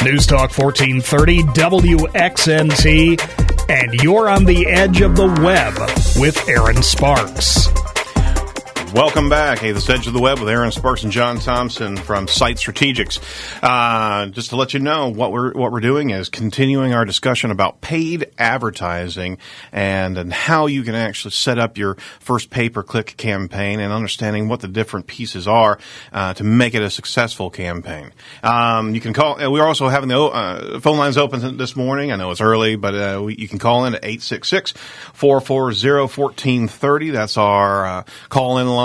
News Talk 1430 WXNT, and you're on the edge of the web with Aaron Sparks. Welcome back. Hey, this is Edge of the Web with Aaron Sparks and John Thompson from Site Strategics. Just to let you know, what we're doing is continuing our discussion about paid advertising and how you can actually set up your first pay-per-click campaign and understanding what the different pieces are to make it a successful campaign. You can call. We're also having the phone lines open this morning. I know it's early, but you can call in at 866-440-1430. That's our call-in line.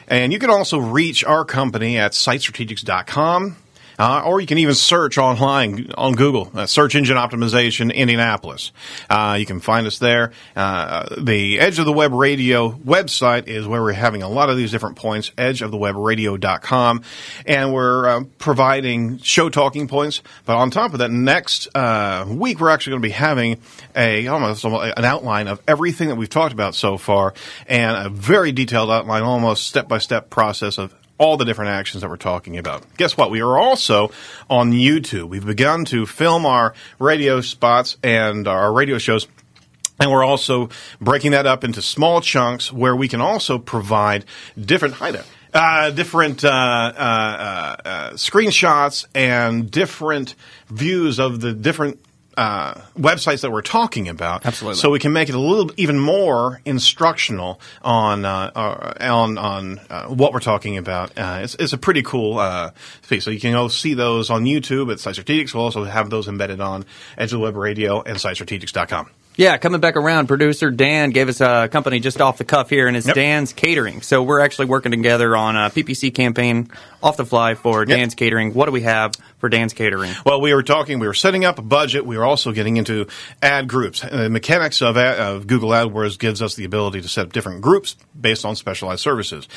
And you can also reach our company at sitestrategics.com. Or you can even search online on Google, Search Engine Optimization Indianapolis. You can find us there. The Edge of the Web Radio website is where we're having a lot of these different points, edgeofthewebradio.com. And we're providing show talking points. But on top of that, next week we're actually going to be having almost an outline of everything that we've talked about so far, and a very detailed outline, almost step-by-step process of all the different actions that we're talking about. Guess what? We are also on YouTube. We've begun to film our radio spots and our radio shows, and we're also breaking that up into small chunks where we can also provide different screenshots and different views of the different websites that we're talking about. Absolutely. So we can make it a little even more instructional on what we're talking about. It's a pretty cool piece. So you can go see those on YouTube at Site Strategics. We'll also have those embedded on Edge of the Web Radio and sitestrategics.com. Yeah, coming back around, producer Dan gave us a company just off the cuff here, and it's Dan's Catering. So we're actually working together on a PPC campaign off the fly for Dan's Catering. What do we have for Dan's Catering? Well, we were setting up a budget. We were also getting into ad groups. The mechanics of Google AdWords gives us the ability to set up different groups based on specialized services.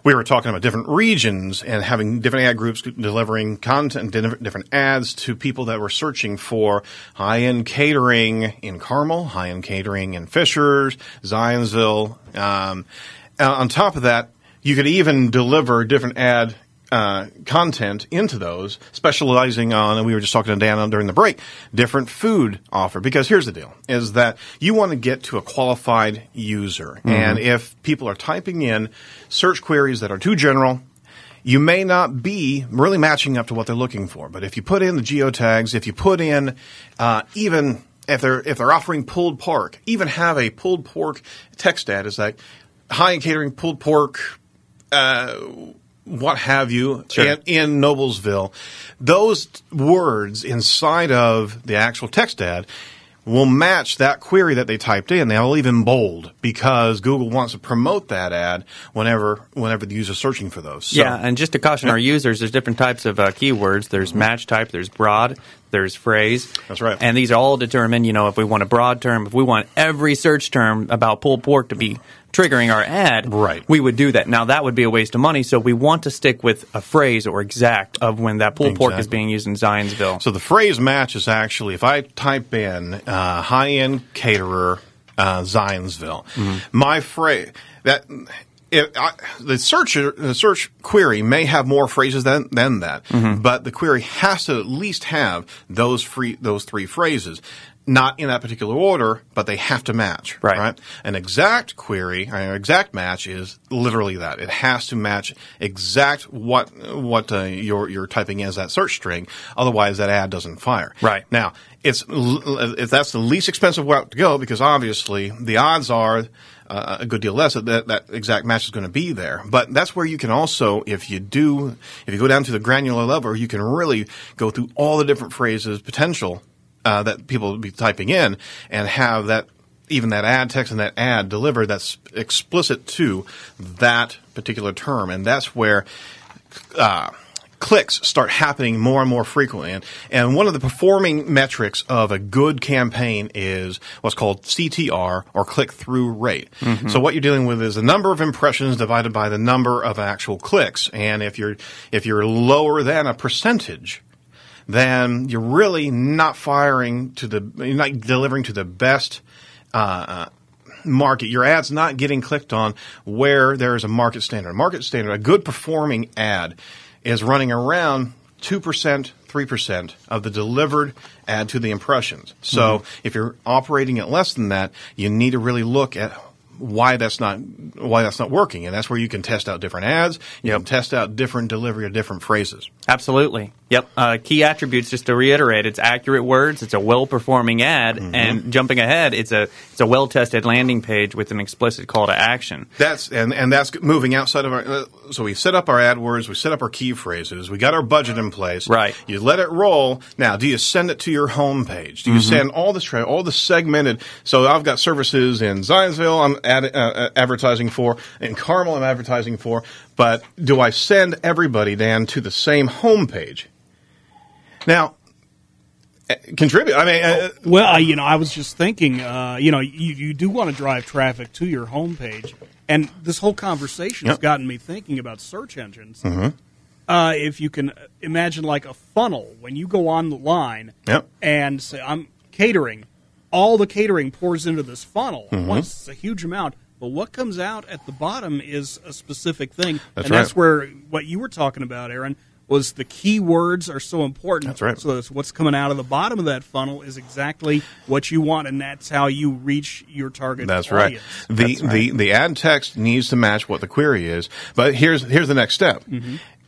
We were talking about different regions and having different ad groups delivering content, different ads to people that were searching for high-end catering in Carmel, high-end catering in Fishers, Zionsville. On top of that, you could even deliver different ad content into those, specializing on, and we were just talking to Dan during the break, different food offer. Because here's the deal, is that you want to get to a qualified user. Mm-hmm. And if people are typing in search queries that are too general, you may not be really matching up to what they're looking for. But if you put in the geotags, if you put in even if they're offering pulled pork, even have a pulled pork text ad is like high-end catering, pulled pork, what have you, in Noblesville. Those words inside of the actual text ad will match that query that they typed in. They'll even bold because Google wants to promote that ad whenever the user's searching for those. So, yeah, and just to caution our users, there's different types of keywords. There's match type, there's broad, there's phrase. That's right. And these are all determined, if we want a broad term, if we want every search term about pulled pork to be triggering our ad, we would do that. Now, that would be a waste of money, so we want to stick with a phrase or exact of when that pulled pork is being used in Zionsville. So the phrase match is actually, if I type in high-end caterer Zionsville, my phrase, the search query may have more phrases than that, but the query has to at least have those three phrases. Not in that particular order, but they have to match. Right? An exact query, an exact match is literally that. It has to match exact what you're typing in as that search string. Otherwise, that ad doesn't fire. Right. Now, if that's the least expensive route to go, because obviously the odds are a good deal less that exact match is going to be there. But that's where you can also, if you go down to the granular level, you can really go through all the different phrases potential that people will be typing in and have that ad text and that ad delivered that's explicit to that particular term. And that's where clicks start happening more and more frequently. And one of the performing metrics of a good campaign is what's called CTR, or click-through rate. So what you're dealing with is the number of impressions divided by the number of actual clicks. And if you're lower than a percentage, then you're really not you're not delivering to the best market. Your ad's not getting clicked on where there is a market standard. A good performing ad is running around 2% 3% of the delivered ad to the impressions. So if you're operating at less than that, you need to really look at why that's not working, and that's where you can test out different ads. You can test out different delivery of different phrases. Absolutely. Yep. Key attributes, just to reiterate, it's accurate words, it's a well-performing ad, and jumping ahead, it's a well-tested landing page with an explicit call to action. That's moving outside of our. So we set up our AdWords, we set up our key phrases, we got our budget in place. Right. You let it roll. Now, do you send it to your home page? Do you send all the segmented? So I've got services in Zionsville I'm advertising for, in Carmel I'm advertising for, but do I send everybody, Dan, to the same home page? Now, contribute. I mean, I was just thinking, you do want to drive traffic to your homepage, and this whole conversation has gotten me thinking about search engines. If you can imagine like a funnel, when you go on the line and say, I'm catering, all the catering pours into this funnel. Once it's a huge amount, but what comes out at the bottom is a specific thing. That's where what you were talking about, Aaron, was the keywords are so important. That's right. So that's what's coming out of the bottom of that funnel is exactly what you want, and that's how you reach your target audience. Right. The ad text needs to match what the query is. But here's the next step.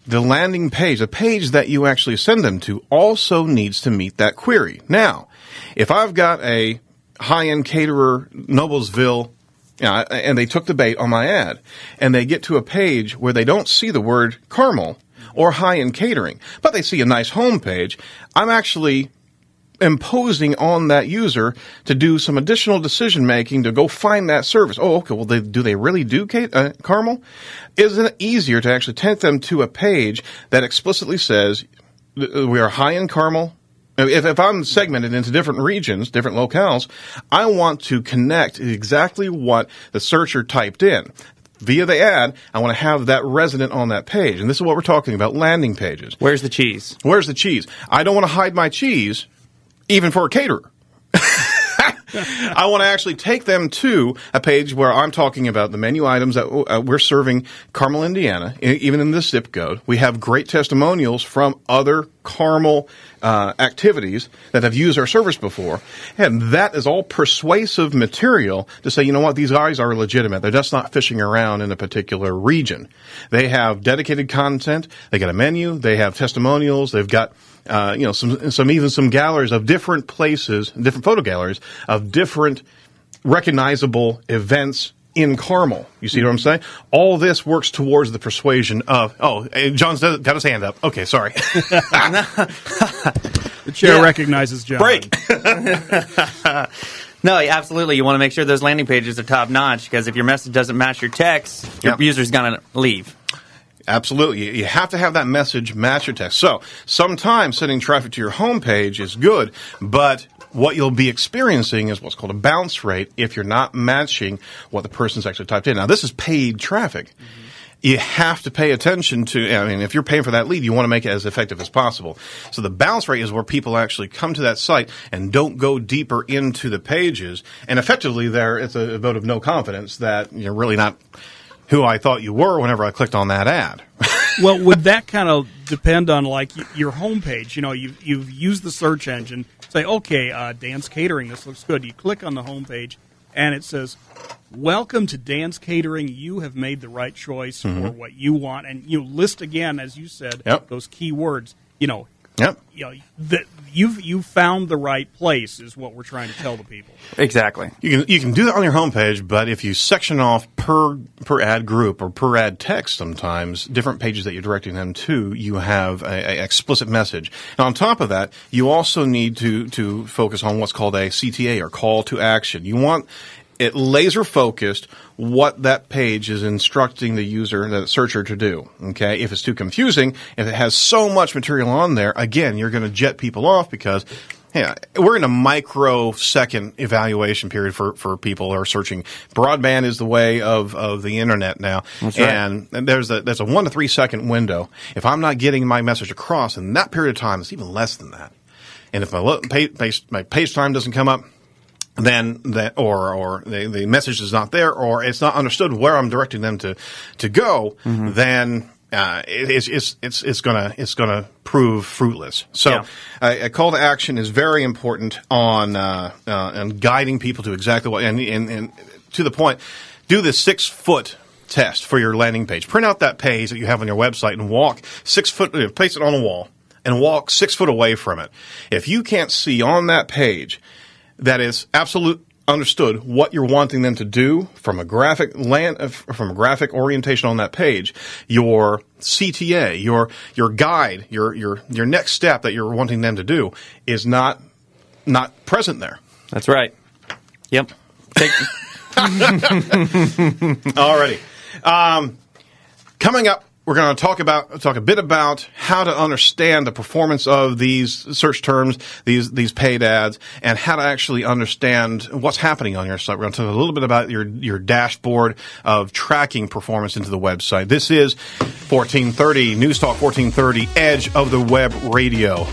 The landing page, the page that you actually send them to, also needs to meet that query. Now, if I've got a high-end caterer, Noblesville, and they took the bait on my ad, and they get to a page where they don't see the word Carmel or high-end catering, but they see a nice home page, I'm actually imposing on that user to do some additional decision-making to go find that service. Oh, okay, well, do they really do Carmel? Isn't it easier to actually take them to a page that explicitly says, we are high-end Carmel? If I'm segmented into different regions, different locales, I want to connect exactly what the searcher typed in. Via the ad, I want to have that resident on that page. And this is what we're talking about, landing pages. Where's the cheese? Where's the cheese? I don't want to hide my cheese, even for a caterer. I want to actually take them to a page where I'm talking about the menu items that we're serving Carmel, Indiana, even in this zip code. We have great testimonials from other Carmel activities that have used our service before. And that is all persuasive material to say, you know what, these guys are legitimate. They're just not fishing around in a particular region. They have dedicated content. They got a menu. They have testimonials. They've got some galleries of different places, different photo galleries of different recognizable events in Carmel. You see what I'm saying? All this works towards the persuasion of, John's got his hand up. Okay, sorry. The chair recognizes John. Break. No, absolutely. You want to make sure those landing pages are top notch, because if your message doesn't match your text, your user's going to leave. Absolutely. You have to have that message match your text. So sometimes sending traffic to your homepage is good, but what you'll be experiencing is what's called a bounce rate if you're not matching what the person's actually typed in. Now, this is paid traffic. You have to pay attention to, if you're paying for that lead, you want to make it as effective as possible. So the bounce rate is where people actually come to that site and don't go deeper into the pages. And effectively there, it's a vote of no confidence that you're really not who I thought you were whenever I clicked on that ad. Well, would that kind of depend on like your homepage? You've used the search engine. Say, okay, Dan's Catering, this looks good. You click on the homepage, and it says, welcome to Dan's Catering. You have made the right choice for what you want. And you list again, as you said, those key words. You've found the right place is what we're trying to tell the people. Exactly. You can do that on your homepage, but if you section off per ad group or per ad text, sometimes different pages that you're directing them to, you have a explicit message. And on top of that, you also need to focus on what's called a CTA or call to action. You want it laser focused what that page is instructing the user, the searcher, to do. Okay, if it's too confusing, if it has so much material on there, again, you're going to jet people off because we're in a microsecond evaluation period for people who are searching. Broadband is the way of the internet now. That's right. And there's a 1 to 3 second window. If I'm not getting my message across in that period of time, it's even less than that. And if my page time doesn't come up, then the message is not there, or it's not understood where I'm directing them to go, then it's gonna prove fruitless. So a call to action is very important on guiding people to exactly what and to the point. Do the 6-foot test for your landing page. Print out that page that you have on your website and walk 6 foot. Place it on a wall and walk 6 foot away from it. If you can't see on that page that is absolute understood what you're wanting them to do from a graphic orientation on that page, your CTA, your guide, your next step that you're wanting them to do is not present there. That's right. Yep. Alrighty. Coming up, we're going to talk a bit about how to understand the performance of these search terms, these paid ads, and how to actually understand what's happening on your site. We're going to talk a little bit about your dashboard of tracking performance into the website. This is 1430 News Talk 1430 Edge of the Web Radio.